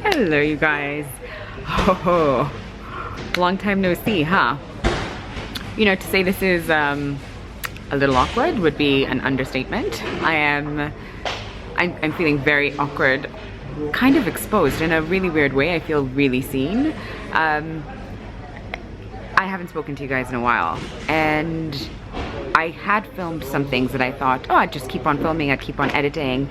Hello you guys. Oh, long time no see, huh? You know, to say this is a little awkward would be an understatement. I'm feeling very awkward, kind of exposed in a really weird way. I feel really seen. I haven't spoken to you guys in a while, and I had filmed some things that I thought, oh, I'd just keep on filming, I'd keep on editing.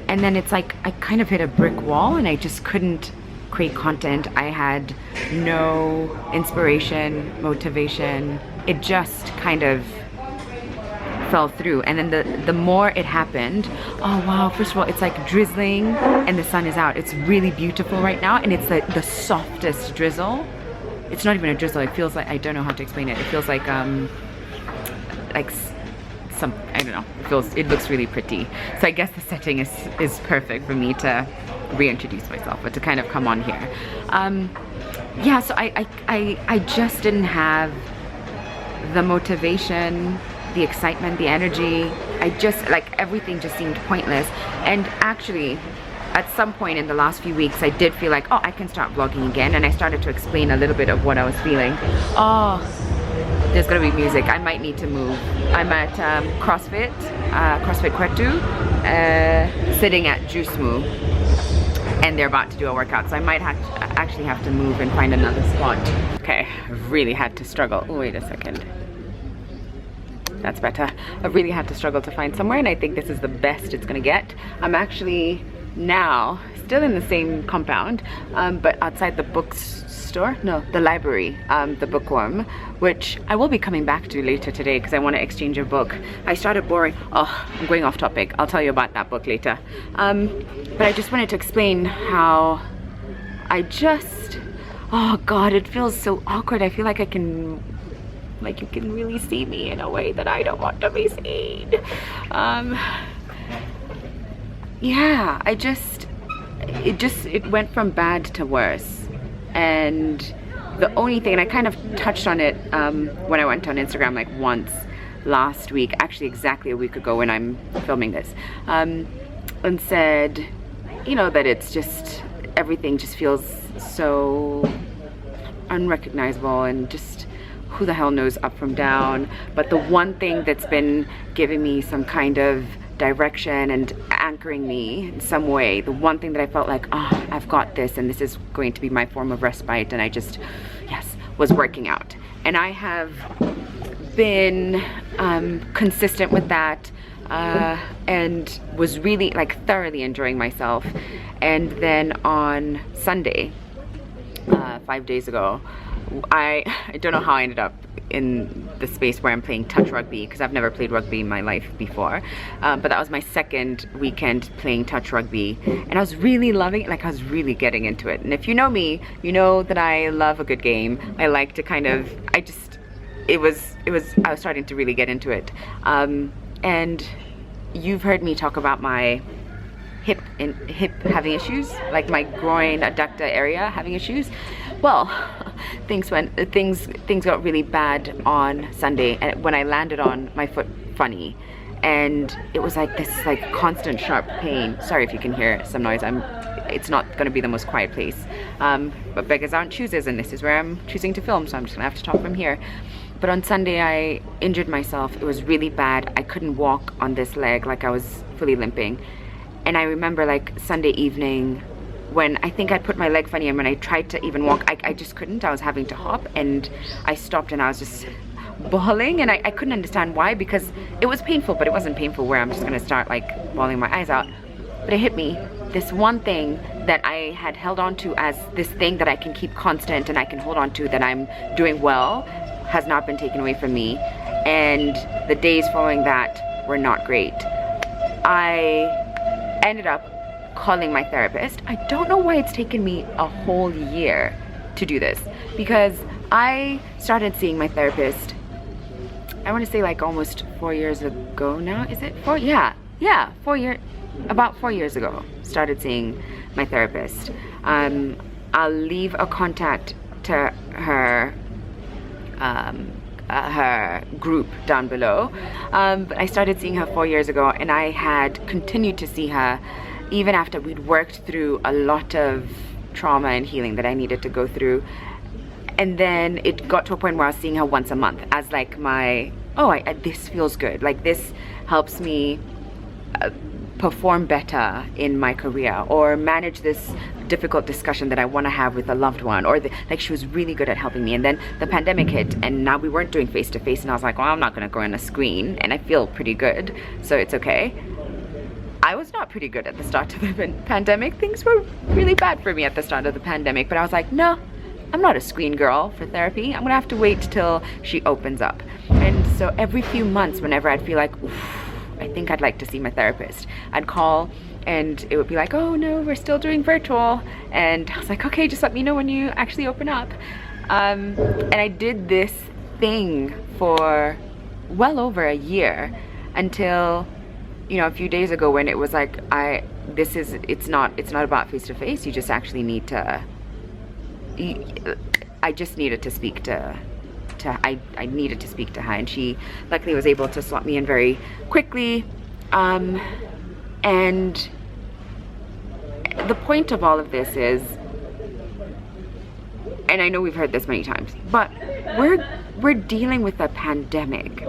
And then it's like I kind of hit a brick wall and I just couldn't create content. I had no inspiration, motivation. It just kind of fell through. And then the more it happened, oh wow, first of all, it's like drizzling and the sun is out. It's really beautiful right now, and it's the softest drizzle. It's not even a drizzle. It feels like, I don't know how to explain it. It feels like some, I don't know, it looks really pretty. So I guess the setting is perfect for me to reintroduce myself, but to kind of come on here. Yeah, so I just didn't have the motivation, the excitement, the energy. I just, like, everything just seemed pointless. And actually, at some point in the last few weeks, I did feel like, oh, I can start vlogging again. And I started to explain a little bit of what I was feeling. Oh, there's gonna be music. I might need to move. I'm at CrossFit Kwetu, sitting at Juice Moo, and they're about to do a workout. So I might actually have to move and find another spot. Okay, I've really had to struggle. Oh, wait a second. That's better. I really had to struggle to find somewhere, and I think this is the best it's gonna get. I'm actually now still in the same compound, but outside the bookstore, no, the library, the bookworm, which I will be coming back to later today because I want to exchange a book. I started borrowing, oh, I'm going off topic. I'll tell you about that book later. But I just wanted to explain how I just, oh God, it feels so awkward. I feel like I can, like you can really see me in a way that I don't want to be seen. Yeah, it went from bad to worse. And the only thing, and I kind of touched on it when I went on Instagram like once last week, actually exactly a week ago when I'm filming this, and said, you know, that it's just, everything just feels so unrecognizable and just who the hell knows up from down. But the one thing that's been giving me some kind of direction and anchoring me in some way, the one thing that I felt like, oh, I've got this and this is going to be my form of respite, and I just, yes, was working out. And I have been consistent with that, and was really, like, thoroughly enjoying myself. And then on Sunday, 5 days ago, I don't know how I ended up in the space where I'm playing touch rugby, because I've never played rugby in my life before, but that was my second weekend playing touch rugby, and I was really loving it. Like, I was really getting into it. And if you know me, you know that I love a good game. I like to kind of, I was starting to really get into it. And you've heard me talk about my hip having issues, like my groin adductor area having issues. Well, things got really bad on Sunday, and when I landed on my foot funny, and it was like this like constant sharp pain. Sorry if you can hear some noise. It's not going to be the most quiet place, but beggars aren't choosers, and this is where I'm choosing to film, so I'm just gonna have to talk from here. But on Sunday I injured myself. It was really bad. I couldn't walk on this leg, like I was fully limping. And I remember, like, Sunday evening when I think I put my leg funny, and when I tried to even walk, I just couldn't. I was having to hop, and I stopped and I was just bawling, and I couldn't understand why, because it was painful, but it wasn't painful where I'm just gonna start like bawling my eyes out. But it hit me, this one thing that I had held on to as this thing that I can keep constant and I can hold on to, that I'm doing well, has not been taken away from me. And the days following that were not great. I ended up calling my therapist. I don't know why it's taken me a whole year to do this, because I started seeing my therapist, I want to say like almost 4 years ago now. Is it 4? Yeah, 4 years, about 4 years ago, started seeing my therapist. I'll leave a contact to her her group down below, but I started seeing her 4 years ago, and I had continued to see her even after we'd worked through a lot of trauma and healing that I needed to go through. And then it got to a point where I was seeing her once a month as like my, this feels good. Like this helps me perform better in my career, or manage this difficult discussion that I want to have with a loved one, or like she was really good at helping me. And then the pandemic hit, and now we weren't doing face-to-face, and I was like, well, I'm not going to go on a screen, and I feel pretty good, so it's okay. I was not pretty good at the start of the pandemic. Things were really bad for me at the start of the pandemic, but I was like, no, I'm not a screen girl for therapy. I'm gonna have to wait till she opens up. And so every few months, whenever I'd feel like, oof, I think I'd like to see my therapist, I'd call, and it would be like, oh no, we're still doing virtual. And I was like, okay, just let me know when you actually open up. And I did this thing for well over a year, until, you know, a few days ago, when it was like, it's not about face-to-face. You just actually need to, I just needed to speak to I needed to speak to her, and she luckily was able to slot me in very quickly. And the point of all of this is, and I know we've heard this many times, but we're dealing with a pandemic.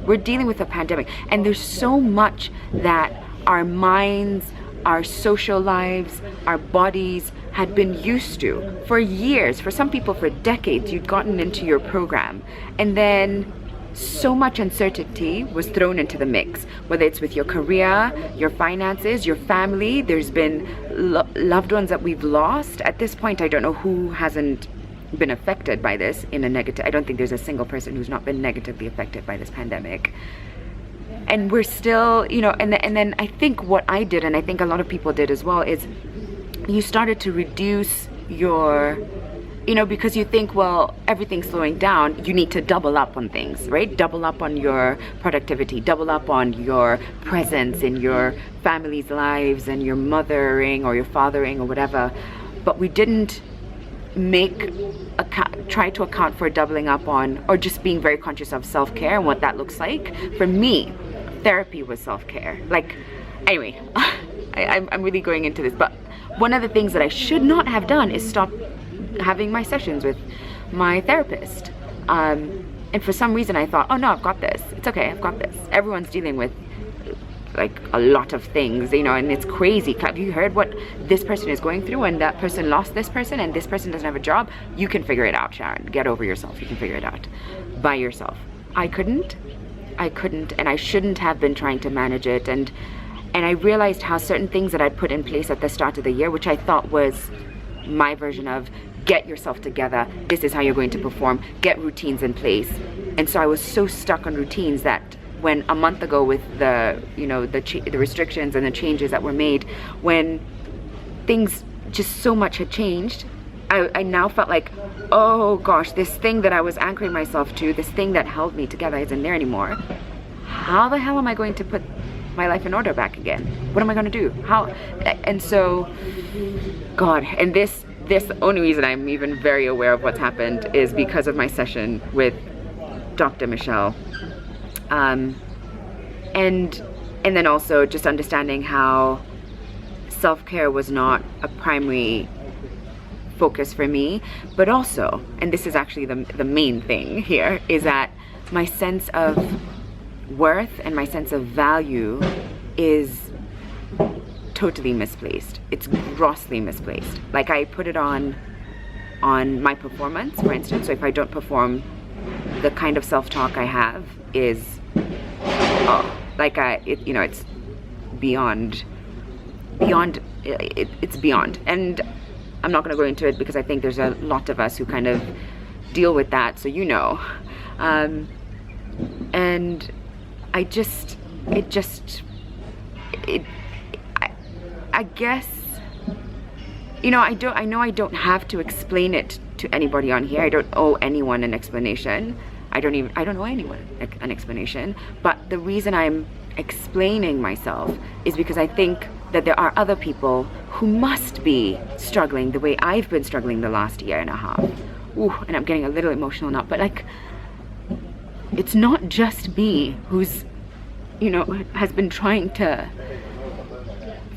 We're dealing with a pandemic, and there's so much that our minds, our social lives, our bodies had been used to for years. For some people, for decades, you'd gotten into your program, and then so much uncertainty was thrown into the mix, whether it's with your career, your finances, your family. There's been loved ones that we've lost. At this point, I don't know who hasn't been affected by this in a negative. I don't think there's a single person who's not been negatively affected by this pandemic. And we're still, you know, and then I think what I did, and I think a lot of people did as well, is you started to reduce your, you know, because you think, well, everything's slowing down, you need to double up on things, right? Double up on your productivity, double up on your presence in your family's lives, and your mothering or your fathering or whatever. But we didn't try to account for doubling up on, or just being very conscious of self-care and what that looks like. For me, therapy was self-care. Like, anyway, I'm really going into this, but one of the things that I should not have done is stop having my sessions with my therapist. And for some reason I thought, oh no, I've got this. It's okay, I've got this. Everyone's dealing with like a lot of things, you know, and it's crazy. Have you heard what this person is going through, and that person lost this person, and this person doesn't have a job? You can figure it out, Sharon. Get over yourself. You can figure it out by yourself. I couldn't, and I shouldn't have been trying to manage it. And I realized how certain things that I put in place at the start of the year, which I thought was my version of get yourself together, this is how you're going to perform, get routines in place. And so I was so stuck on routines that when a month ago, with the, you know, the restrictions and the changes that were made, when things just so much had changed, I now felt like, oh gosh, this thing that I was anchoring myself to, this thing that held me together, isn't there anymore. How the hell am I going to put my life in order back again? What am I going to do? How? And so, God, and this the only reason I'm even very aware of what's happened is because of my session with Dr. Michelle. And then also just understanding how self-care was not a primary focus for me, but also, and this is actually the main thing here, is that my sense of worth and my sense of value is totally misplaced. It's grossly misplaced. Like, I put it on my performance, for instance. So if I don't perform, the kind of self-talk I have is, you know, it's beyond, it's beyond. And I'm not going to go into it because I think there's a lot of us who kind of deal with that, so you know. And I guess, you know, I know I don't have to explain it to anybody on here. I don't owe anyone an explanation. I don't owe anyone an explanation. But the reason I'm explaining myself is because I think that there are other people who must be struggling the way I've been struggling the last year and a half. Ooh, and I'm getting a little emotional now, but like, it's not just me who's, you know, has been trying to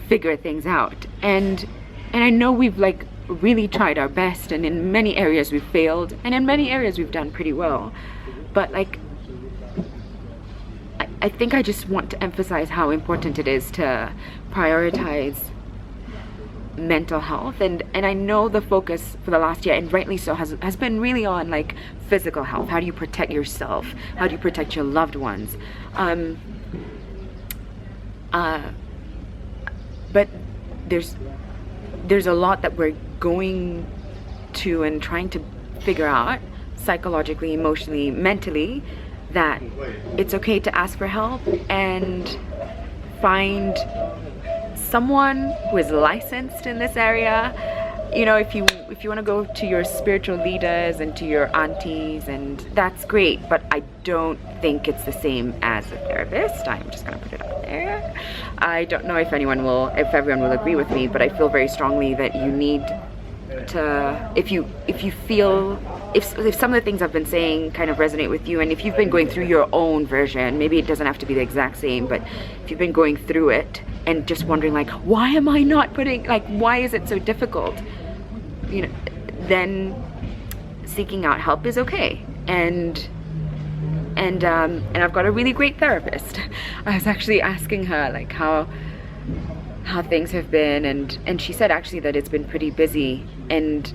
figure things out. And I know we've like really tried our best, and in many areas we've failed, and in many areas we've done pretty well. But like, I think I just want to emphasize how important it is to prioritize mental health, and I know the focus for the last year, and rightly so, has been really on like physical health. How do you protect yourself? How do you protect your loved ones? But there's a lot that we're going to and trying to figure out psychologically, emotionally, mentally, that it's okay to ask for help and find someone who is licensed in this area. You know, if you want to go to your spiritual leaders and to your aunties, and that's great, but I don't think it's the same as a therapist. I'm just gonna put it out there. I don't know if everyone will agree with me, but I feel very strongly that you need to, if you feel, if some of the things I've been saying kind of resonate with you, and if you've been going through your own version, maybe it doesn't have to be the exact same, but if you've been going through it and just wondering like, why am I not putting, like, why is it so difficult? You know, then seeking out help is okay. And I've got a really great therapist. I was actually asking her like how things have been, and she said actually that it's been pretty busy, and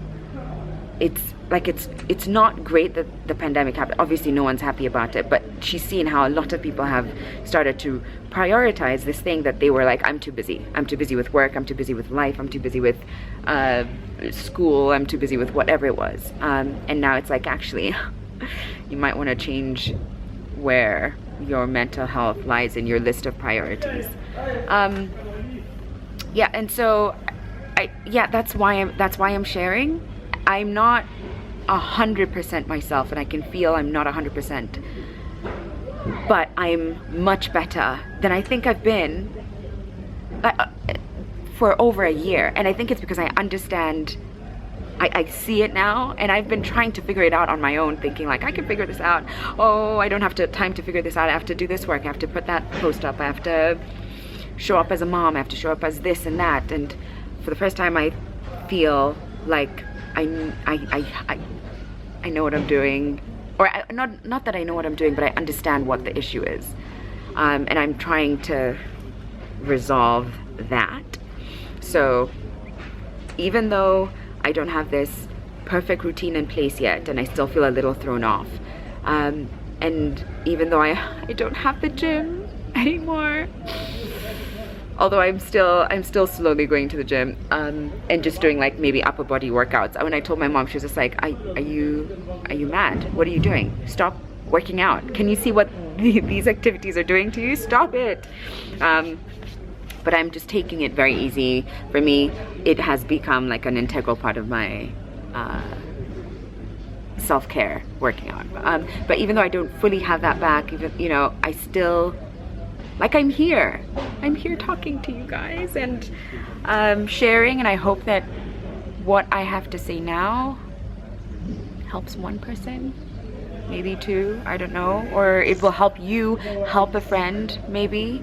it's not great that the pandemic happened. Obviously no one's happy about it, but she's seen how a lot of people have started to prioritize this thing that they were like, I'm too busy with work, I'm too busy with life, I'm too busy with school, I'm too busy with whatever it was, and now it's like, actually you might want to change where your mental health lies in your list of priorities. Yeah, and so that's why I'm sharing. I'm not 100% myself, and I can feel I'm not 100%, but I'm much better than I think I've been for over a year. And I think it's because I understand, I see it now, and I've been trying to figure it out on my own, thinking like, I can figure this out. Oh, I don't have time to figure this out. I have to do this work, I have to put that post up, I have to show up as a mom, I have to show up as this and that. And for the first time I feel like I know what I'm doing, or not that I know what I'm doing, but I understand what the issue is, and I'm trying to resolve that. So even though I don't have this perfect routine in place yet, and I still feel a little thrown off, and even though I don't have the gym anymore, although I'm still slowly going to the gym, and just doing like maybe upper body workouts. When I told my mom, she was just like, are you mad? What are you doing? Stop working out. Can you see what these activities are doing to you? Stop it. But I'm just taking it very easy. For me, it has become like an integral part of my self-care, working out. But even though I don't fully have that back, even, you know, I still, like, I'm here talking to you guys and sharing, and I hope that what I have to say now helps one person, maybe two, I don't know, or it will help you help a friend, maybe.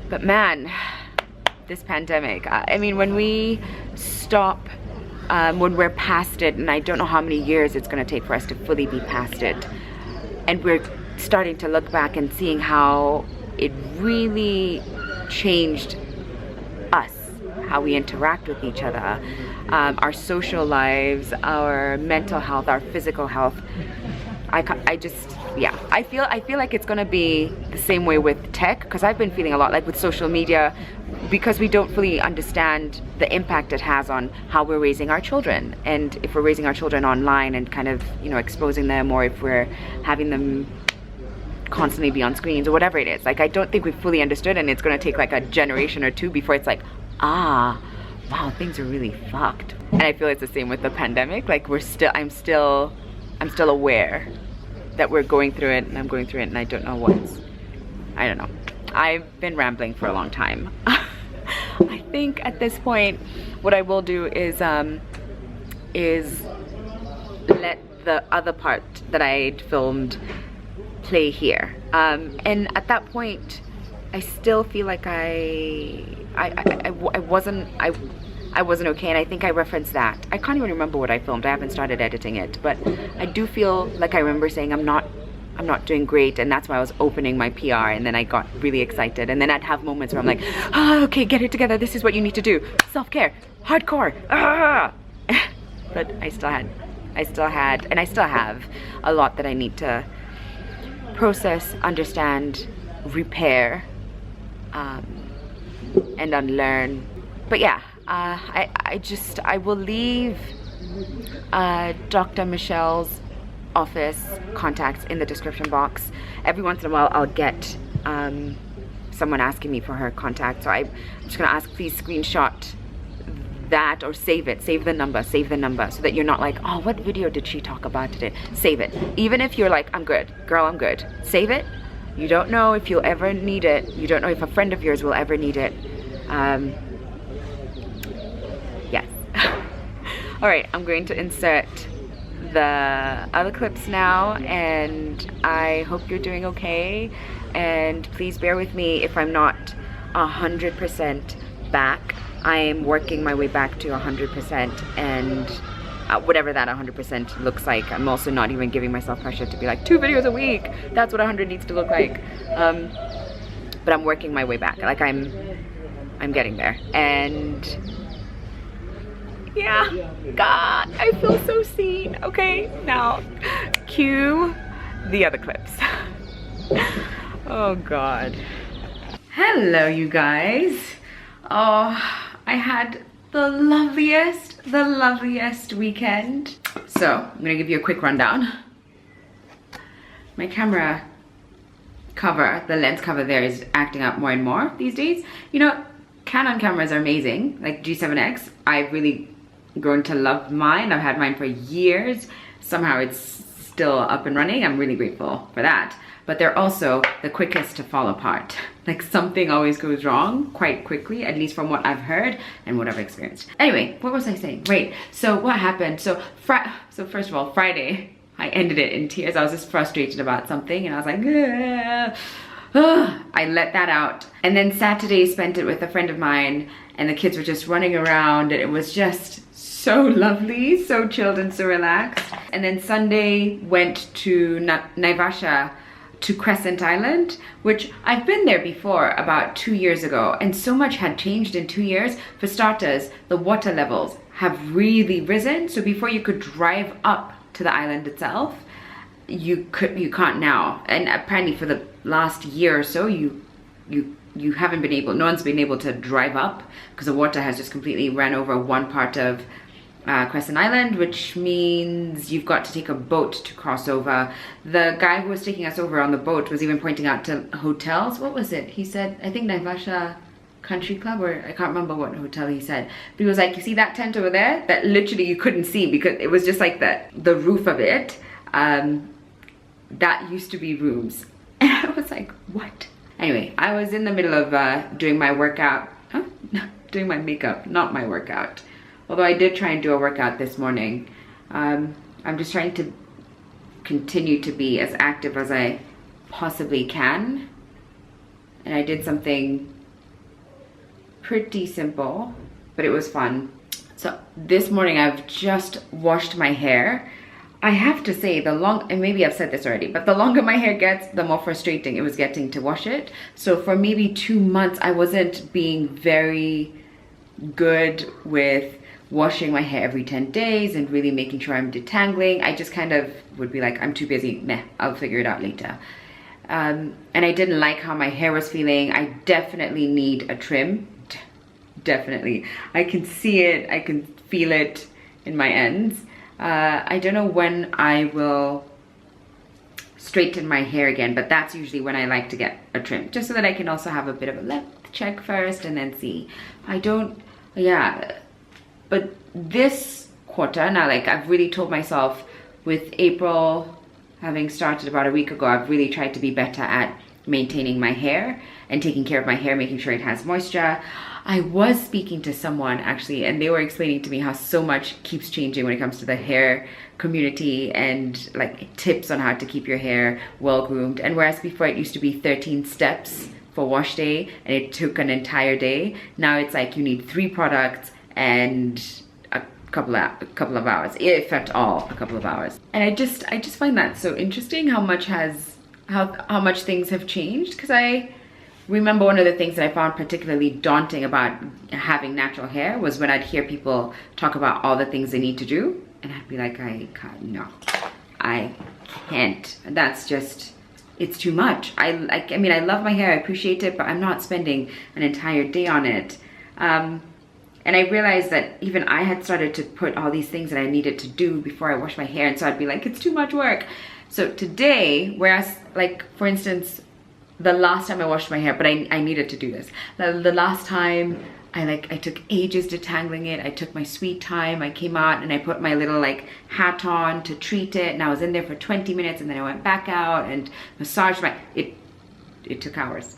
But man, this pandemic, I mean, when we stop, when we're past it, and I don't know how many years it's going to take for us to fully be past it, and we're starting to look back and seeing how it really changed us, how we interact with each other, our social lives, our mental health, our physical health. I just, yeah, I feel like it's gonna be the same way with tech, because I've been feeling a lot like with social media, because we don't fully understand the impact it has on how we're raising our children, and if we're raising our children online and kind of, you know, exposing them, or if we're having them constantly be on screens or whatever it is. Like, I don't think we've fully understood, and it's gonna take like a generation or two before it's like, ah, wow, things are really fucked. And I feel it's the same with the pandemic. Like, I'm still aware that we're going through it, and I'm going through it, and I don't know. I've been rambling for a long time. I think at this point, what I will do is let the other part that I filmed play here. And at that point, I still feel like I wasn't okay, and I think I referenced that. I can't even remember what I filmed. I haven't started editing it, but I do feel like I remember saying I'm not doing great, and that's why I was opening my PR, and then I got really excited, and then I'd have moments where I'm like, okay, get it together, this is what you need to do, self-care, hardcore, but I still had, and I still have a lot that I need to process, understand, repair, and unlearn. But yeah, I will leave Dr. Michelle's office contacts in the description box. Every once in a while I'll get someone asking me for her contact, so I'm just gonna ask, please screenshot that or save it, save the number, so that you're not like, oh, what video did she talk about today? Save it. Even if you're like, I'm good, girl, I'm good, save it. You don't know if you'll ever need it. You don't know if a friend of yours will ever need it. Yes. All right, I'm going to insert the other clips now, and I hope you're doing okay, and please bear with me if I'm not 100% back. I am working my way back to 100%, and whatever that 100% looks like. I'm also not even giving myself pressure to be like 2 videos a week, that's what 100 needs to look like. But I'm working my way back. Like I'm getting there, and yeah, God, I feel so seen. Okay, now cue the other clips. Oh God. Hello you guys. Oh, I had the loveliest weekend. So I'm gonna give you a quick rundown. My camera cover, the lens cover there, is acting up more and more these days. You know, Canon cameras are amazing, like G7X. I've really grown to love mine. I've had mine for years. Somehow it's still up and running. I'm really grateful for that. But they're also the quickest to fall apart. Like something always goes wrong quite quickly, at least from what I've heard and what I've experienced. Anyway, what was I saying? Right, so what happened? So first of all, Friday, I ended it in tears. I was just frustrated about something, and I was like, I let that out. And then Saturday, spent it with a friend of mine, and the kids were just running around, and it was just so lovely, so chilled and so relaxed. And then Sunday, went to Naivasha, to Crescent Island, which I've been there before about 2 years ago, and so much had changed in 2 years. For starters, the water levels have really risen, so before you could drive up to the island itself, you can't now. And apparently for the last year or so, you haven't been able, no one's been able to drive up, because the water has just completely ran over one part of Crescent Island, which means you've got to take a boat to cross over. The guy who was taking us over on the boat was even pointing out to hotels. What was it? He said, I think Naivasha Country Club, or I can't remember what hotel he said. But he was like, you see that tent over there? That literally you couldn't see, because it was just like the roof of it. That used to be rooms. And I was like, what? Anyway, I was in the middle of doing my workout. Huh? Doing my makeup, not my workout. Although I did try and do a workout this morning. I'm just trying to continue to be as active as I possibly can. And I did something pretty simple, but it was fun. So this morning I've just washed my hair. I have to say, and maybe I've said this already, but the longer my hair gets, the more frustrating it was getting to wash it. So for maybe 2 months, I wasn't being very good with washing my hair every 10 days and really making sure I'm detangling. I just kind of would be like, I'm too busy, meh, I'll figure it out later. And I didn't like how my hair was feeling. I definitely need a trim, definitely. I can see it, I can feel it in my ends. I don't know when I will straighten my hair again, but that's usually when I like to get a trim, just so that I can also have a bit of a length check first and then see. But this quarter, now, like, I've really told myself, with April having started about a week ago, I've really tried to be better at maintaining my hair and taking care of my hair, making sure it has moisture. I was speaking to someone actually, and they were explaining to me how so much keeps changing when it comes to the hair community, and like tips on how to keep your hair well groomed. And whereas before it used to be 13 steps for wash day and it took an entire day. Now it's like you need 3 products and a couple of hours, if at all, a couple of hours. And I just find that so interesting how much things have changed, because I remember one of the things that I found particularly daunting about having natural hair was when I'd hear people talk about all the things they need to do, and I'd be like, I can't. That's just, it's too much. I mean, I love my hair, I appreciate it, but I'm not spending an entire day on it. And I realized that even I had started to put all these things that I needed to do before I wash my hair, and so I'd be like, it's too much work. So today, whereas like for instance, the last time I washed my hair, but I needed to do this. The last time I took ages detangling it. I took my sweet time. I came out and I put my little like hat on to treat it, and I was in there for 20 minutes, and then I went back out and massaged my, it took hours.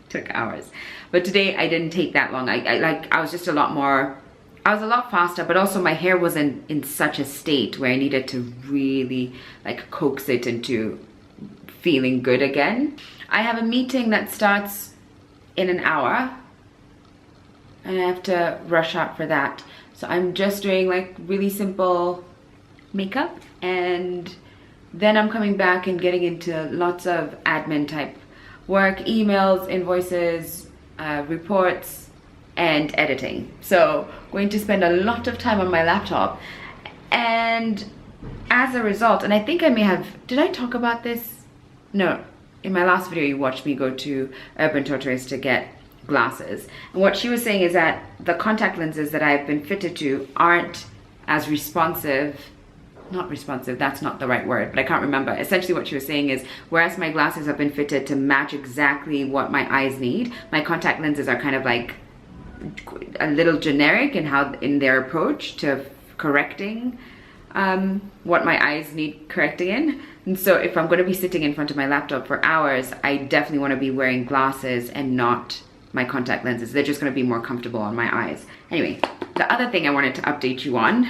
Took hours. But today I didn't take that long. I was just a lot more, I was a lot faster, but also my hair wasn't in such a state where I needed to really like coax it into feeling good again. I have a meeting that starts in an hour and I have to rush out for that. So I'm just doing like really simple makeup, and then I'm coming back and getting into lots of admin type work, emails, invoices, reports, and editing. So going to spend a lot of time on my laptop, and as a result, and I think I may have, did I talk about this? No, in my last video you watched me go to Urban Tortoise to get glasses, and what she was saying is that the contact lenses that I've been fitted to aren't as responsive, not responsive, that's not the right word, but I can't remember. Essentially what she was saying is, whereas my glasses have been fitted to match exactly what my eyes need, my contact lenses are kind of like a little generic in their approach to correcting what my eyes need correcting in. And so if I'm going to be sitting in front of my laptop for hours, I definitely want to be wearing glasses and not my contact lenses. They're just going to be more comfortable on my eyes. Anyway, the other thing I wanted to update you on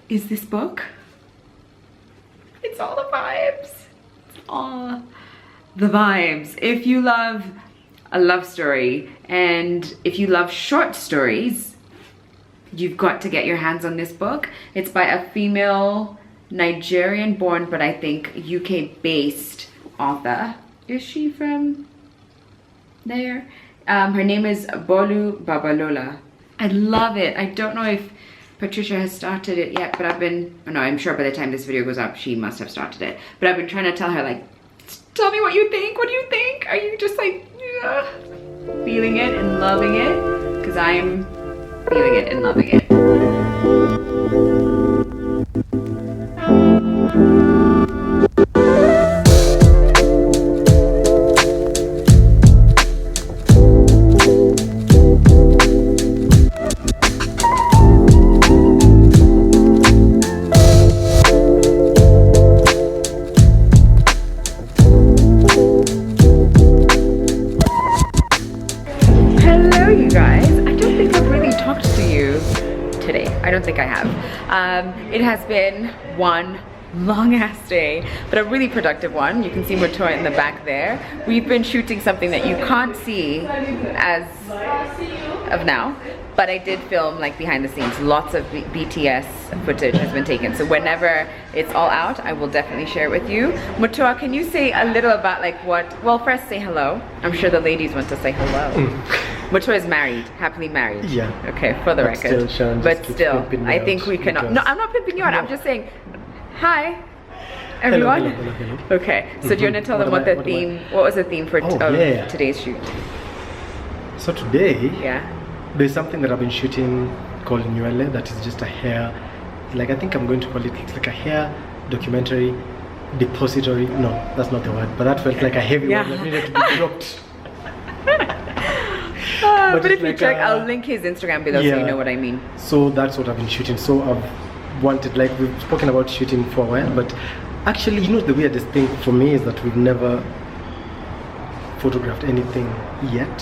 is this book. It's all the vibes. It's all the vibes. If you love a love story and if you love short stories, you've got to get your hands on this book. It's by a female Nigerian born, but I think UK based author. Is she from there? Her name is Bolu Babalola. I love it. I don't know if Patricia has started it yet, but I've been, no, I'm sure by the time this video goes up, she must have started it. But I've been trying to tell her, like, tell me what you think. What do you think? Are you just like, feeling it and loving it? Because I'm feeling it and loving it. It has been one long ass day, but a really productive one. You can see Mutua in the back there. We've been shooting something that you can't see as of now, but I did film like behind the scenes. Lots of BTS footage has been taken, so whenever it's all out, I will definitely share it with you. Mutua, can you say a little about like what, well, first say hello. I'm sure the ladies want to say hello. Mutua is married, happily married. Yeah. Okay, for the record. Still, Sharon, but still, I think we cannot. No, I'm not pimping you out. No. I'm just saying, hi, everyone. Hello. Okay, so do you want to tell them what the theme? What was the theme for today's shoot? So today, yeah, there's something that I've been shooting called Nuele. That is just a hair, like I think I'm going to call it like a hair documentary depository. No, that's not the word, but that felt like a heavy word that needed to be dropped. But if you check, I'll link his Instagram below so you know what I mean. So that's what I've been shooting. So I've wanted, like we've spoken about shooting for a while, but actually, you know, the weirdest thing for me is that we've never photographed anything yet.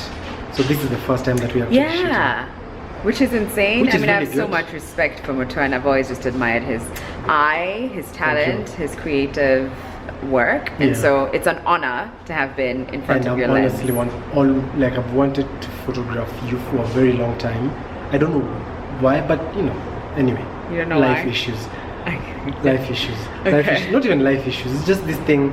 So this is the first time that we have shooting. Which is insane. Which is I really have so much respect for Mutua, and I've always just admired his eye, his talent, his creative work, and Yeah. so it's an honor to have been in front And of your I'm lens. honestly I've wanted to photograph you for a very long time. I don't know why, but anyway. You don't know life why? issues. Okay. Life issues. Okay. Life issues. Not even life issues. It's just this thing.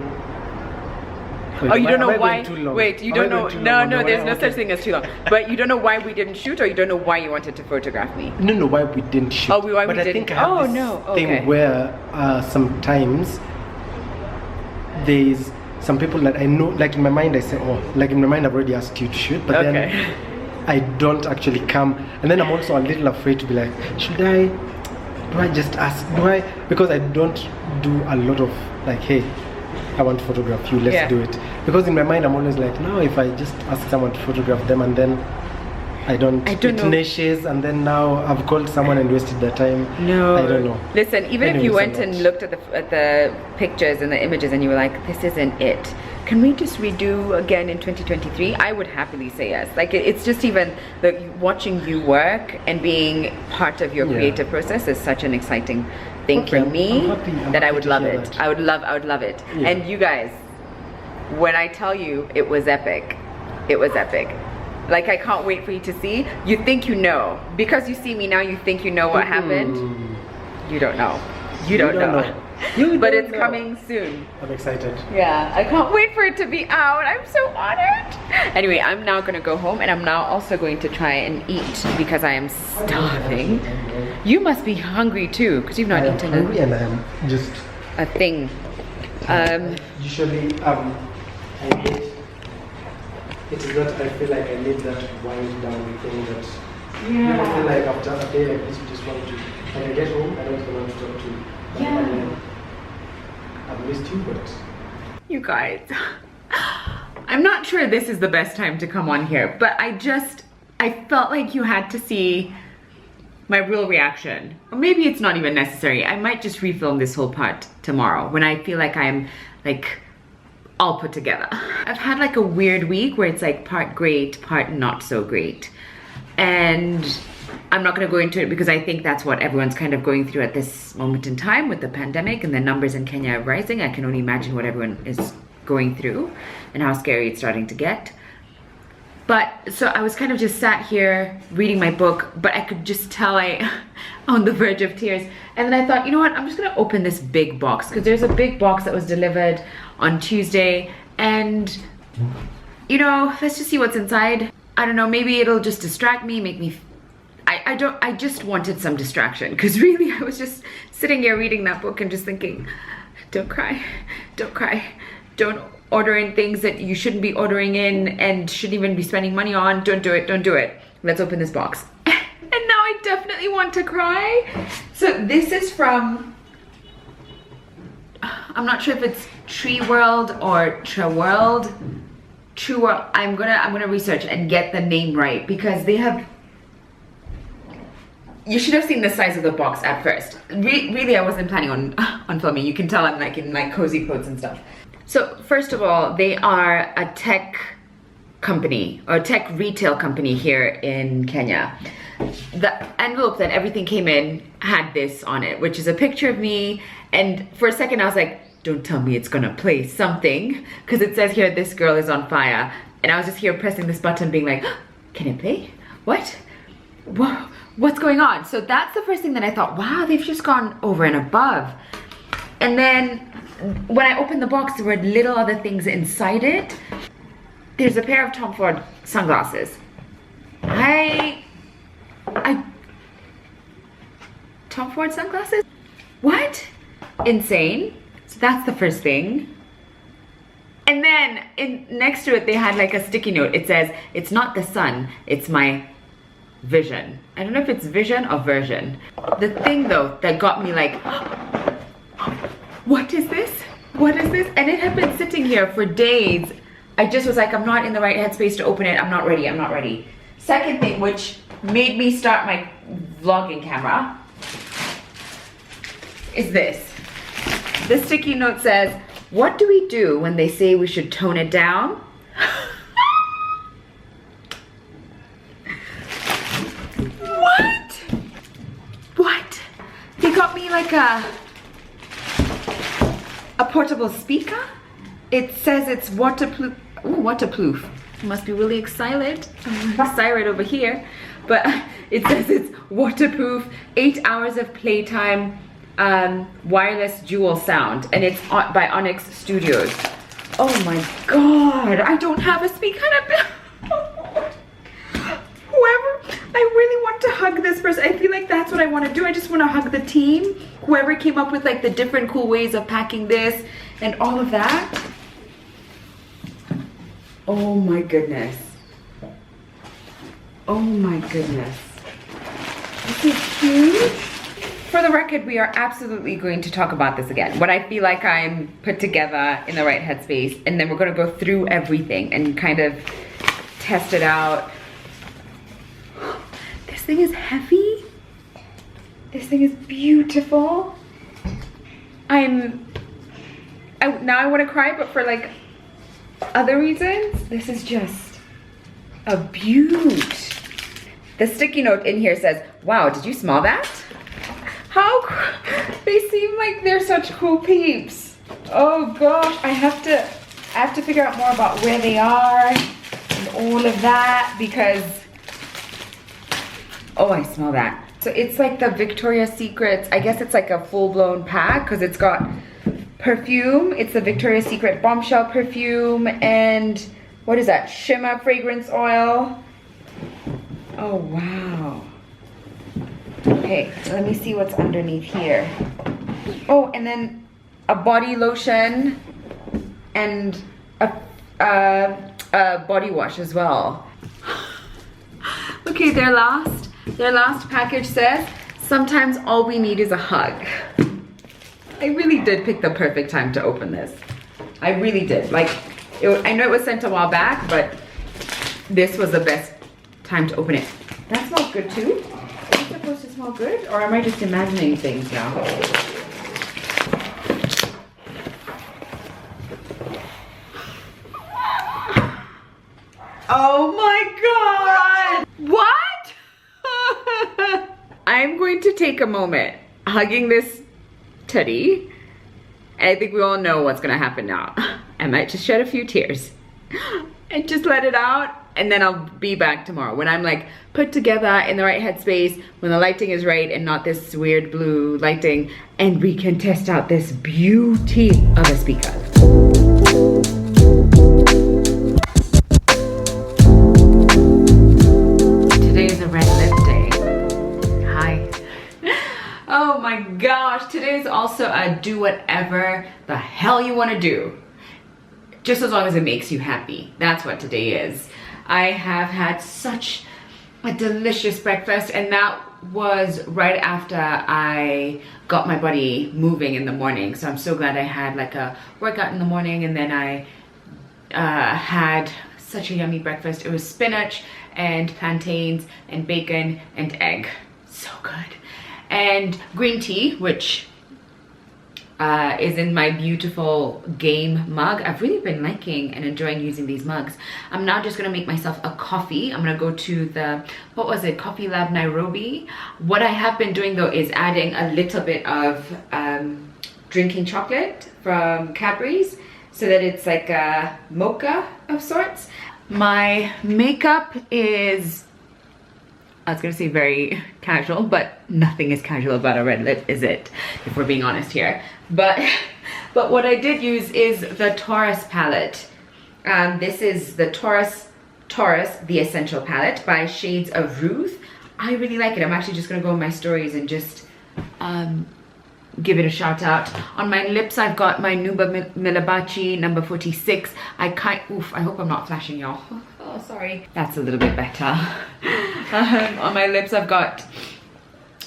Wait, Oh, you don't know am I why? going too long? Wait, you Am I don't going know? too No, long? no, there's no Okay. such thing as too long. But you don't know why we didn't shoot, or you don't know why you wanted to photograph me? No, why we didn't shoot. Oh, why we but I didn't. think I have Oh, this no. thing Okay. where sometimes there's some people that I know, like in my mind I say, oh, like in my mind I've already asked you to shoot, but Okay. then I don't actually come. And then I'm also a little afraid to be like, do I just ask? Because I don't do a lot of like, hey, I want to photograph you, let's Yeah. do it. Because in my mind I'm always like, no, if I just ask someone to photograph them and then I don't know. niches, and then now I've called someone and wasted their time. No. I don't know. Listen, even if Anyways, you a went lot. and looked at the pictures and the images and you were like, this isn't it, can we just redo again in 2023? I would happily say yes. Like it's just even watching you work and being part of your Yeah. creative process is such an exciting thing Okay, for me I'm happy that I to would love hear it. that. I would love it. Yeah. And you guys, when I tell you it was epic, it was epic. Like I can't wait for you to see. You think you know. Because you see me now, you think you know what happened. You don't know. You don't know. You But don't it's know. coming soon. I'm excited. Yeah, I can't wait for it to be out. I'm so honored. Anyway, I'm now gonna go home and I'm now also going to try and eat because I am starving. You must be hungry too because you've not I am eaten hungry and I am just a thing. usually I need, it is not, I feel like I need that wind down thing that I feel like after a day like this you just want to, like I get home I don't want to talk to you. Yeah. I've missed you, but You guys, I'm not sure this is the best time to come on here, but I felt like you had to see my real reaction. Or maybe it's not even necessary. I might just refilm this whole part tomorrow when I feel like I'm like all put together. I've had like a weird week where it's like part great, part not so great. And I'm not gonna go into it because I think that's what everyone's kind of going through at this moment in time with the pandemic and the numbers in Kenya rising. I can only imagine what everyone is going through and how scary it's starting to get. But so I was kind of just sat here reading my book, but I could just tell I on the verge of tears. And then I thought, you know what, I'm just gonna open this big box because there's a big box that was delivered on Tuesday, and you know, let's just see what's inside. I don't know, maybe it'll just distract me, make me I just wanted some distraction because really I was just sitting here reading that book and just thinking, don't cry, don't order in things that you shouldn't be ordering in and shouldn't even be spending money on. Don't do it. Let's open this box. And now I definitely want to cry. So this is from, I'm not sure if it's Treworld or Treworld. Treworld. I'm gonna research and get the name right because they have. You should have seen the size of the box at first. Really, I wasn't planning on filming. You can tell I'm like in like cozy clothes and stuff. So first of all, they are a tech company or tech retail company here in Kenya. The envelope that everything came in had this on it, which is a picture of me. And for a second I was like, don't tell me it's gonna play something, because it says here, this girl is on fire. And I was just here pressing this button being like, can it play? What? Whoa, what's going on? So that's the first thing that I thought, wow, they've just gone over and above. And then when I opened the box, there were little other things inside it. There's a pair of Tom Ford sunglasses. Tom Ford sunglasses? What? Insane. So that's the first thing. And then next to it, they had like a sticky note. It says, it's not the sun, it's my vision. I don't know if it's vision or version. The thing though that got me like, what is this? What is this? And it had been sitting here for days. I just was like, I'm not in the right headspace to open it. I'm not ready. Second thing, which made me start my vlogging camera, is this. The sticky note says, what do we do when they say we should tone it down? What? They got me like a a portable speaker. It says it's waterproof. Ooh, waterproof. Must be really excited. Excited over here. But it says it's waterproof, 8 hours of playtime, wireless dual sound, and it's by Onyx Studios. Oh my god, I don't have a speaker. Whoever, I really want to hug this person. I feel like that's what I want to do. I just want to hug the team. Whoever came up with like the different cool ways of packing this and all of that. Oh my goodness. Oh my goodness. This is huge. For the record, we are absolutely going to talk about this again when I feel like I'm put together in the right headspace, and then we're going to go through everything and kind of test it out. This thing is heavy. This thing is beautiful. Now I want to cry, but for like other reasons. This is just a beaut. The sticky note in here says, wow, did you smell that? They seem like they're such cool peeps. Oh gosh, I have to figure out more about where they are and all of that, because, oh, I smell that. So it's like the Victoria's Secret, I guess it's like a full-blown pack, because it's got perfume. It's the Victoria's Secret Bombshell perfume, and what is that? Shimmer fragrance oil. Oh, wow. Okay, so let me see what's underneath here. Oh, and then a body lotion and a body wash as well. Okay, their last package says, sometimes all we need is a hug. I really did pick the perfect time to open this. I really did. Like, I know it was sent a while back, but this was the best time to open it. That smells good too. Is it supposed to smell good, or am I just imagining things now? Oh my god! What? I'm going to take a moment hugging this teddy. And I think we all know what's gonna happen now. I might just shed a few tears and just let it out, and then I'll be back tomorrow when I'm like put together in the right headspace, when the lighting is right and not this weird blue lighting, and we can test out this beauty of a speaker. Today is a red lip day. Hi. Oh my gosh, today is also a do whatever the hell you want to do, just as long as it makes you happy. That's what today is. I have had such a delicious breakfast, and that was right after I got my body moving in the morning. So I'm so glad I had like a workout in the morning, and then I had such a yummy breakfast. It was spinach and plantains and bacon and egg. So good. And green tea, which is in my beautiful game mug. I've really been liking and enjoying using these mugs. I'm now just gonna make myself a coffee. I'm gonna go to the, what was it, Coffee Lab Nairobi. What I have been doing though is adding a little bit of drinking chocolate from Cadbury's, so that it's like a mocha of sorts. My makeup is, I was gonna say very casual, but nothing is casual about a red lip, is it? If we're being honest here. But what I did use is the Taurus palette. This is the Taurus The Essential Palette by Shades of Ruth. I really like it. I'm actually just gonna go on my stories and just give it a shout out. On my lips, I've got my Nouba Millebaci number 46. I hope I'm not flashing y'all. Oh, sorry. That's a little bit better. On my lips, I've got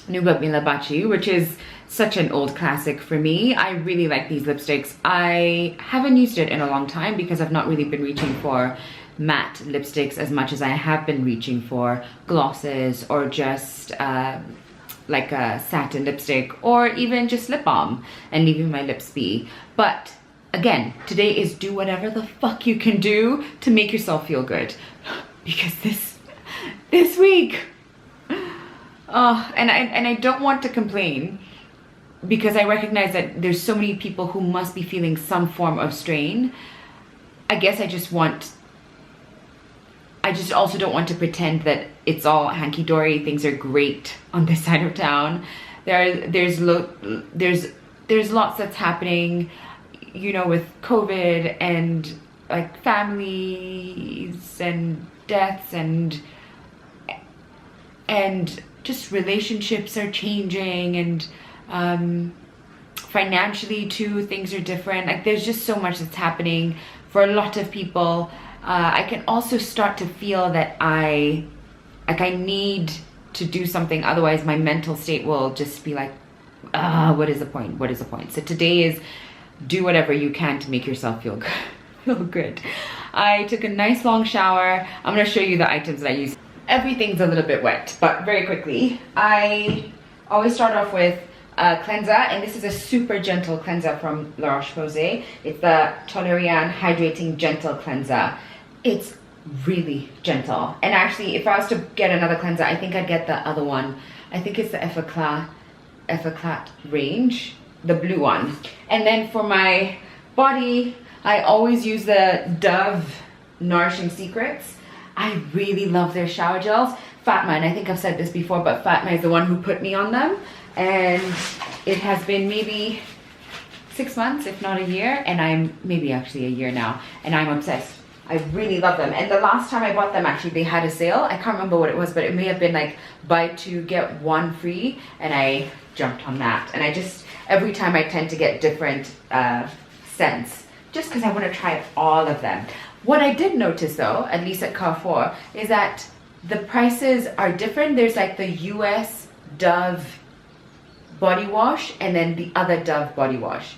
Nouba Millebaci, which is such an old classic for me. I really like these lipsticks. I haven't used it in a long time because I've not really been reaching for matte lipsticks as much as I have been reaching for glosses, or just like a satin lipstick, or even just lip balm and leaving my lips be. But again, today is do whatever the fuck you can do to make yourself feel good, because this week, oh, and I don't want to complain, because I recognize that there's so many people who must be feeling some form of strain. I guess I just also don't want to pretend that it's all hanky-dory, things are great on this side of town. There's lots that's happening, you know, with COVID and like families and deaths and just relationships are changing, and financially too, things are different. Like there's just so much that's happening for a lot of people. I can also start to feel that I need to do something, otherwise my mental state will just be like, what is the point? What is the point? So today is do whatever you can to make yourself feel good. Feel good. I took a nice long shower. I'm gonna show you the items that I use. Everything's a little bit wet, but very quickly. I always start off with a cleanser, and this is a super gentle cleanser from Roche Posay. It's the Toleriane Hydrating Gentle Cleanser. It's really gentle, and actually if I was to get another cleanser, I think I'd get the other one. I think it's the Effaclat range, the blue one. And then for my body, I always use the Dove Nourishing Secrets. I really love their shower gels. Fatma, and I think I've said this before, but Fatma is the one who put me on them, and it has been maybe 6 months, if not a year, and I'm maybe actually a year now, and I'm obsessed. I really love them. And the last time I bought them, actually, they had a sale. I can't remember what it was, but it may have been like buy two, get one free. And I jumped on that. And I just, every time I tend to get different scents, just because I want to try all of them. What I did notice though, at least at Carrefour, is that the prices are different. There's like the US Dove body wash and then the other Dove body wash.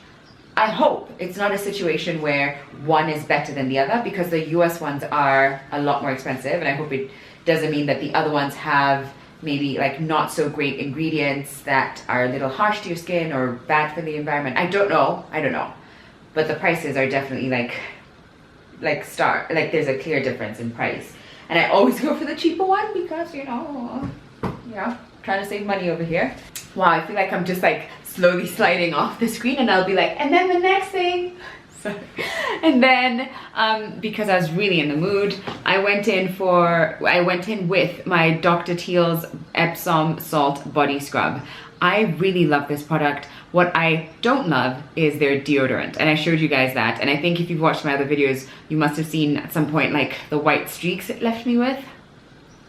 I hope it's not a situation where one is better than the other, because the US ones are a lot more expensive, and I hope it doesn't mean that the other ones have maybe like not so great ingredients that are a little harsh to your skin or bad for the environment. I don't know. But the prices are definitely like there's a clear difference in price. And I always go for the cheaper one because, you know, trying to save money over here. Wow, I feel like I'm just like slowly sliding off the screen, and I'll be like, and then the next thing. Sorry. And then because I was really in the mood, I went in with my Dr. Teal's Epsom Salt Body Scrub. I really love this product. What I don't love is their deodorant, and I showed you guys that, and I think if you've watched my other videos, you must have seen at some point like the white streaks it left me with.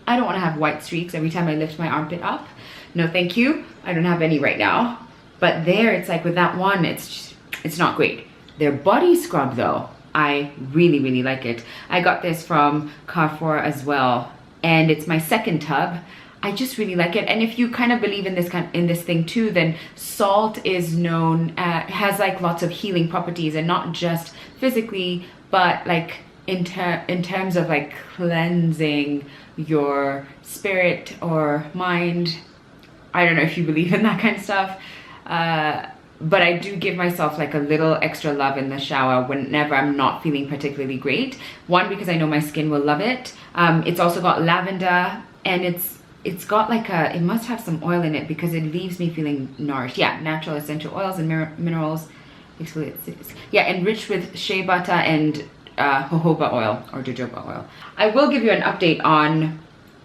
I don't want to have white streaks every time I lift my armpit up. No thank you. I don't have any right now. But there, it's like with that one, it's not great. Their body scrub though, I really like it. I got this from Carrefour as well, and it's my second tub. I just really like it. And if you kind of believe in this thing too, then salt is known, has like lots of healing properties, and not just physically, but like in terms of like cleansing your spirit or mind. I don't know if you believe in that kind of stuff. But I do give myself like a little extra love in the shower whenever I'm not feeling particularly great. One, because I know my skin will love it. It's also got lavender, and it's got like it must have some oil in it because it leaves me feeling nourished. Yeah, natural essential oils and minerals. Yeah, enriched with shea butter and jojoba oil or jojoba oil. I will give you an update on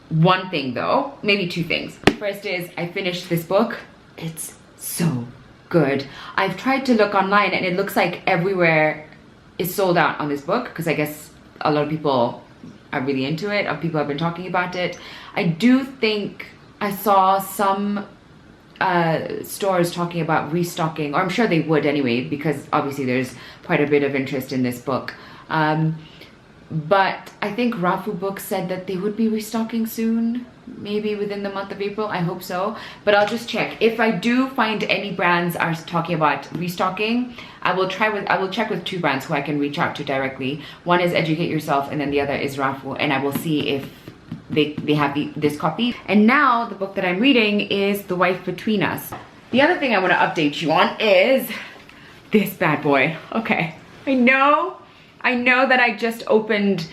one thing though, maybe two things. First is I finished this book. It's so good. I've tried to look online, and it looks like everywhere is sold out on this book, because I guess a lot of people are really into it, or people have been talking about it. I do think I saw some stores talking about restocking, or I'm sure they would anyway, because obviously there's quite a bit of interest in this book. But I think Rafu Books said that they would be restocking soon, maybe within the month of April. I hope so, but I'll just check. If I do find any brands are talking about restocking, I will check with two brands who I can reach out to directly. One is Educate Yourself, and then the other is Rafu, and I will see if they have this copy. And now the book that I'm reading is The Wife Between Us. The other thing I want to update you on is this bad boy. Okay, I know that I just opened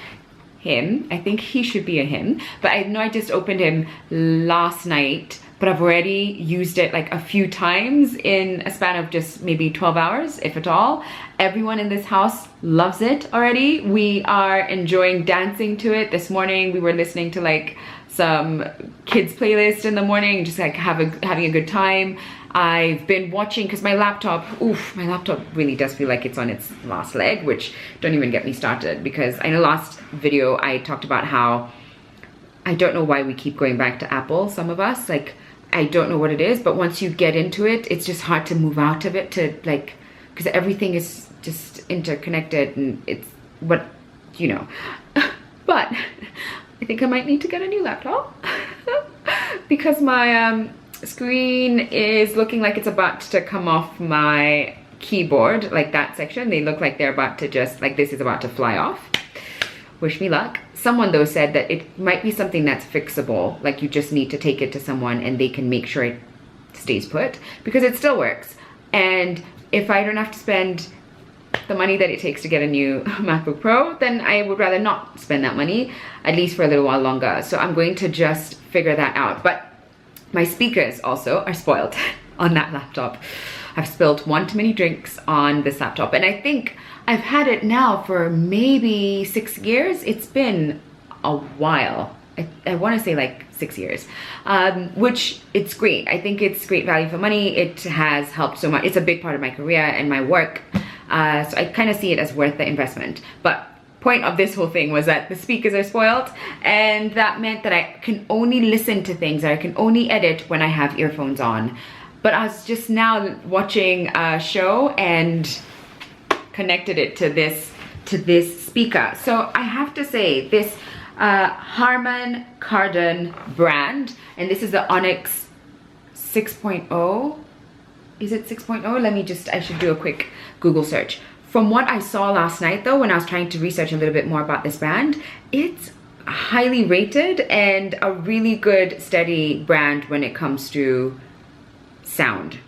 him. I think he should be a him, but I know I just opened him last night, but I've already used it like a few times in a span of just maybe 12 hours, if at all. Everyone in this house loves it already. We are enjoying dancing to it. This morning we were listening to like some kids playlist in the morning, just like having a good time. I've been watching, because my laptop really does feel like it's on its last leg, which don't even get me started, because in the last video I talked about how I don't know why we keep going back to Apple, some of us. Like, I don't know what it is, but once you get into it, it's just hard to move out of it, to like, because everything is just interconnected and it's what, you know. But I think I might need to get a new laptop because my screen is looking like it's about to come off my keyboard, like that section. They look like they're about to just, like this is about to fly off. Wish me luck. Someone though said that it might be something that's fixable, like you just need to take it to someone and they can make sure it stays put, because it still works. And if I don't have to spend the money that it takes to get a new MacBook Pro, then I would rather not spend that money, at least for a little while longer. So I'm going to just figure that out. But my speakers also are spoiled on that laptop. I've spilled one too many drinks on this laptop, and I think I've had it now for maybe 6 years. It's been a while. I want to say like 6 years, which it's great. I think it's great value for money. It has helped so much. It's a big part of my career and my work. So I kind of see it as worth the investment. But point of this whole thing was that the speakers are spoiled, and that meant that I can only listen to things, or I can only edit when I have earphones on. But I was just now watching a show and connected it to this speaker. So I have to say, this Harman Kardon brand, and this is the Onyx 6.0. Is it 6.0? Let me just, I should do a quick Google search. From what I saw last night though, when I was trying to research a little bit more about this brand, it's highly rated and a really good steady brand when it comes to sound.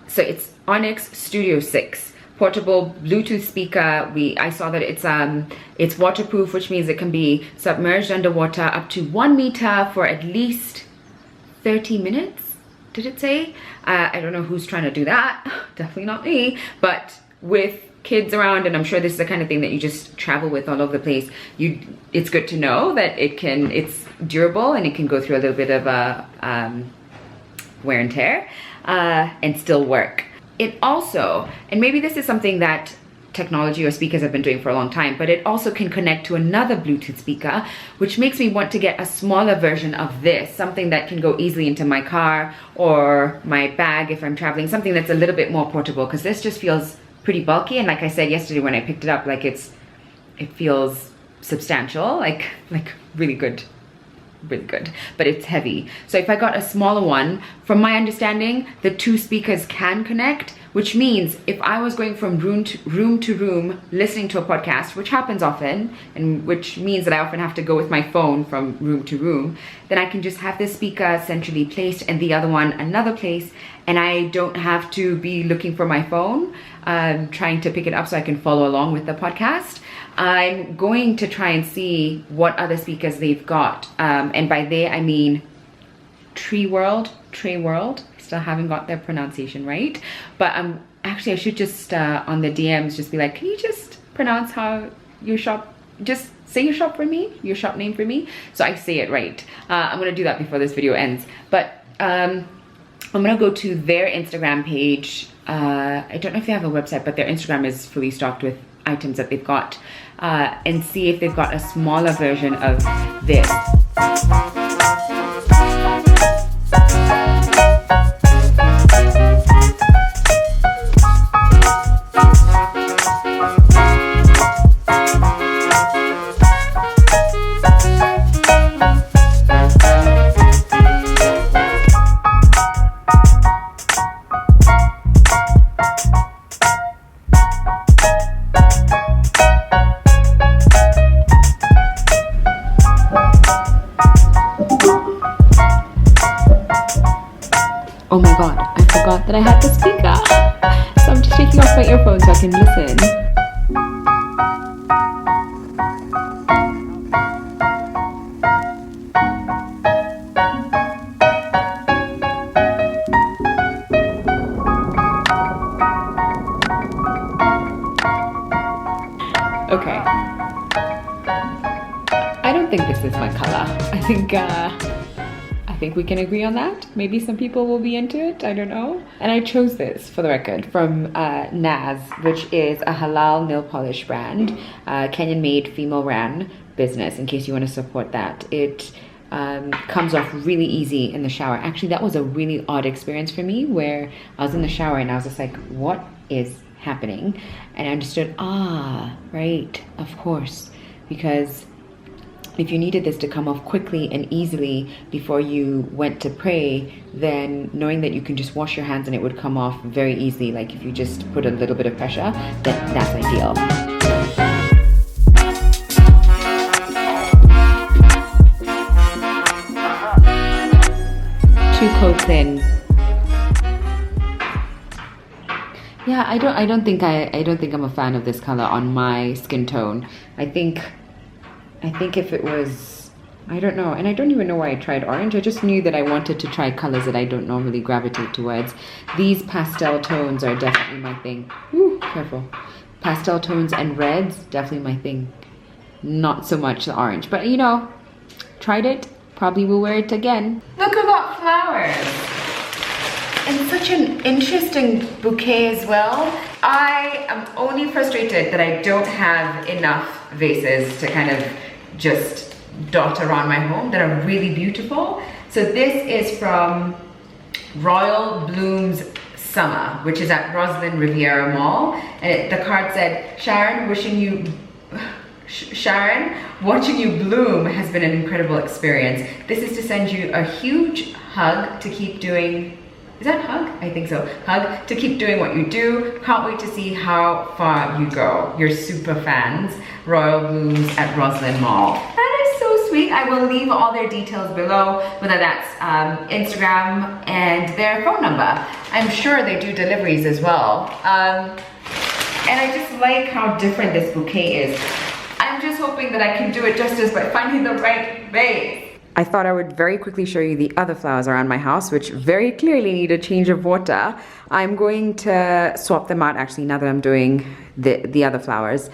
So it's Onyx Studio 6 portable Bluetooth speaker. I saw that it's waterproof, which means it can be submerged underwater up to 1 meter for at least 30 minutes. Did it say? I don't know who's trying to do that. Definitely not me. But with kids around, and I'm sure this is the kind of thing that you just travel with all over the place, it's good to know that it's durable and it can go through a little bit of a wear and tear and still work. It also, and maybe this is something that technology or speakers have been doing for a long time, but it also can connect to another Bluetooth speaker, which makes me want to get a smaller version of this, something that can go easily into my car or my bag if I'm traveling, something that's a little bit more portable, because this just feels pretty bulky. And like I said yesterday when I picked it up, like it feels substantial, like really good, but it's heavy. So if I got a smaller one, from my understanding, the two speakers can connect, which means if I was going from room to room listening to a podcast, which happens often, and which means that I often have to go with my phone from room to room, then I can just have this speaker centrally placed and the other one another place, and I don't have to be looking for my phone, trying to pick it up so I can follow along with the podcast. I'm going to try and see what other speakers they've got, and by they I mean Treworld. I still haven't got their pronunciation right, but actually I should just on the DMs just be like, can you just pronounce how your shop, just say your shop name for me, so I say it right. I'm gonna do that before this video ends, but I'm gonna go to their Instagram page. I don't know if they have a website, but their Instagram is fully stocked with items that they've got, and see if they've got a smaller version of this. Oh my god, I forgot that I had the speaker. So I'm just taking off my earphones so I can listen. I think we can agree on that. Maybe some people will be into it, I don't know. And I chose this, for the record, from Nas, which is a halal nail polish brand, Kenyan-made, female-ran business, in case you want to support that. It comes off really easy in the shower. Actually, that was a really odd experience for me, where I was in the shower and I was just like, what is happening? And I understood, right, of course, because if you needed this to come off quickly and easily before you went to pray, then knowing that you can just wash your hands and it would come off very easily, like if you just put a little bit of pressure, then that's ideal. 2 coats in. Yeah, I don't think I'm a fan of this color on my skin tone. I think if it was, I don't know, and I don't even know why I tried orange. I just knew that I wanted to try colors that I don't normally gravitate towards. These pastel tones are definitely my thing. Ooh, careful. Pastel tones and reds, definitely my thing. Not so much the orange, but you know, tried it, probably will wear it again. Look, we got flowers. And such an interesting bouquet as well. I am only frustrated that I don't have enough vases to kind of just dot around my home that are really beautiful. So this is from Royal Blooms Summer, which is at Roslyn Riviera Mall. And the card said, Sharon, watching you bloom has been an incredible experience. This is to send you a huge hug to keep doing, is that hug? I think so. Hug to keep doing what you do. Can't wait to see how far you go. You're super fans. Royal Blooms at Roslyn Mall. That is so sweet. I will leave all their details below, whether that's Instagram and their phone number. I'm sure they do deliveries as well. And I just like how different this bouquet is. I'm just hoping that I can do it justice by finding the right vase. I thought I would very quickly show you the other flowers around my house, which very clearly need a change of water. I'm going to swap them out actually now that I'm doing the other flowers.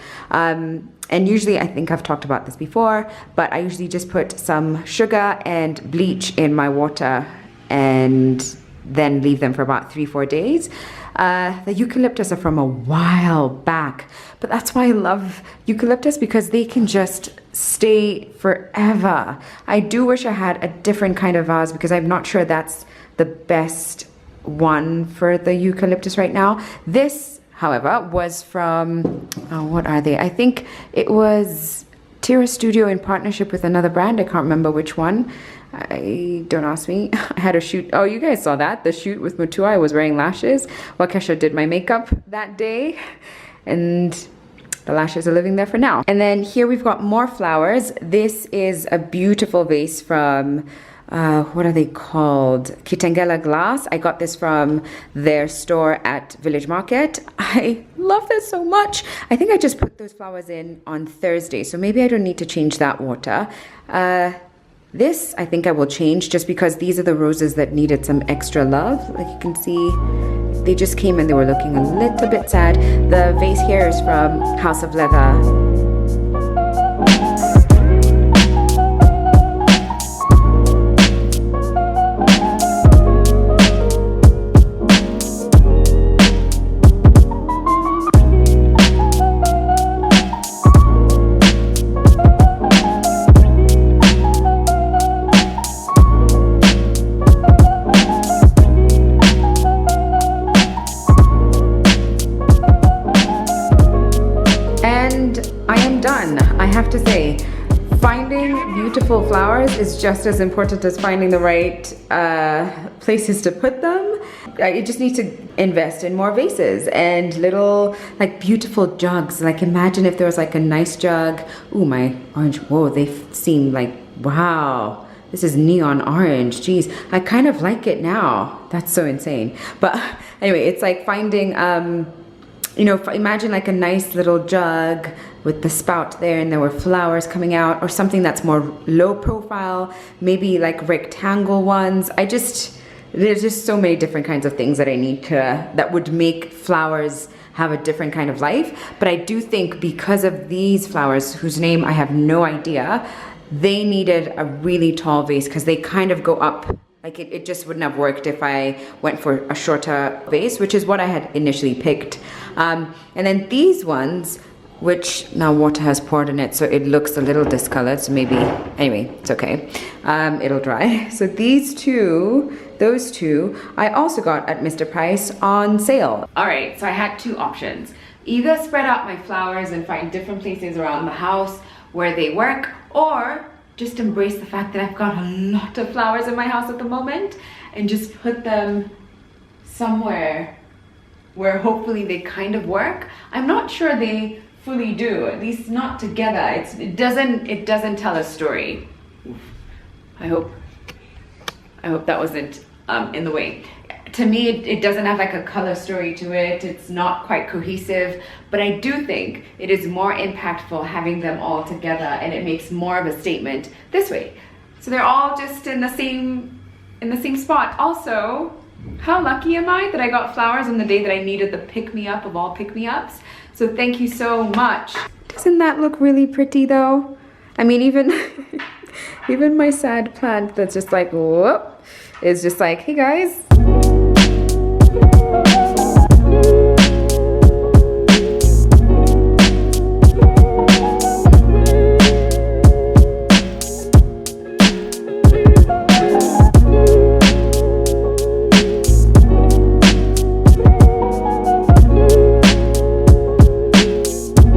And usually, I think I've talked about this before, but I usually just put some sugar and bleach in my water and then leave them for about 3-4 days. The eucalyptus are from a while back, but that's why I love eucalyptus, because they can just stay forever. I do wish I had a different kind of vase, because I'm not sure that's the best one for the eucalyptus right now. This, however, was from, what are they? I think it was Taurus Studio in partnership with another brand. I can't remember which one. Don't ask me. I had a shoot. Oh, you guys saw that. The shoot with Mutua. I was wearing lashes while Kesha did my makeup that day. And the lashes are living there for now. And then here we've got more flowers. This is a beautiful vase from, what are they called? Kitengela Glass. I got this from their store at Village Market. I love this so much. I think I just put those flowers in on Thursday, so maybe I don't need to change that water. This, I think I will change, just because these are the roses that needed some extra love. Like you can see, they just came and they were looking a little bit sad. The vase here is from House of Leather. Beautiful flowers is just as important as finding the right places to put them. You just need to invest in more vases and little like beautiful jugs. Like imagine if there was like a nice jug. Ooh, my orange, whoa, they seem like, wow, this is neon orange. Geez, I kind of like it now. That's so insane. But anyway, it's like finding, you know, imagine like a nice little jug with the spout there and there were flowers coming out, or something that's more low profile, maybe like rectangle ones. There's just so many different kinds of things that I need to, that would make flowers have a different kind of life. But I do think because of these flowers, whose name I have no idea, they needed a really tall vase because they kind of go up. Like it just wouldn't have worked if I went for a shorter vase, which is what I had initially picked. And then these ones, which now water has poured in it, so it looks a little discolored, so maybe, anyway, it's okay. It'll dry. So these two, those two, I also got at Mr. Price on sale. All right, so I had two options. Either spread out my flowers and find different places around the house where they work, or just embrace the fact that I've got a lot of flowers in my house at the moment and just put them somewhere where hopefully they kind of work. I'm not sure they fully do, at least not together. It doesn't tell a story. Oof. I hope that wasn't in the way. To me, it doesn't have like a color story to it. It's not quite cohesive, but I do think it is more impactful having them all together, and it makes more of a statement this way. So they're all just in the same spot. Also, how lucky am I that I got flowers on the day that I needed the pick-me-up of all pick-me-ups? So thank you so much. Doesn't that look really pretty though? I mean, even my sad plant that's just like, whoop, is just like, hey guys,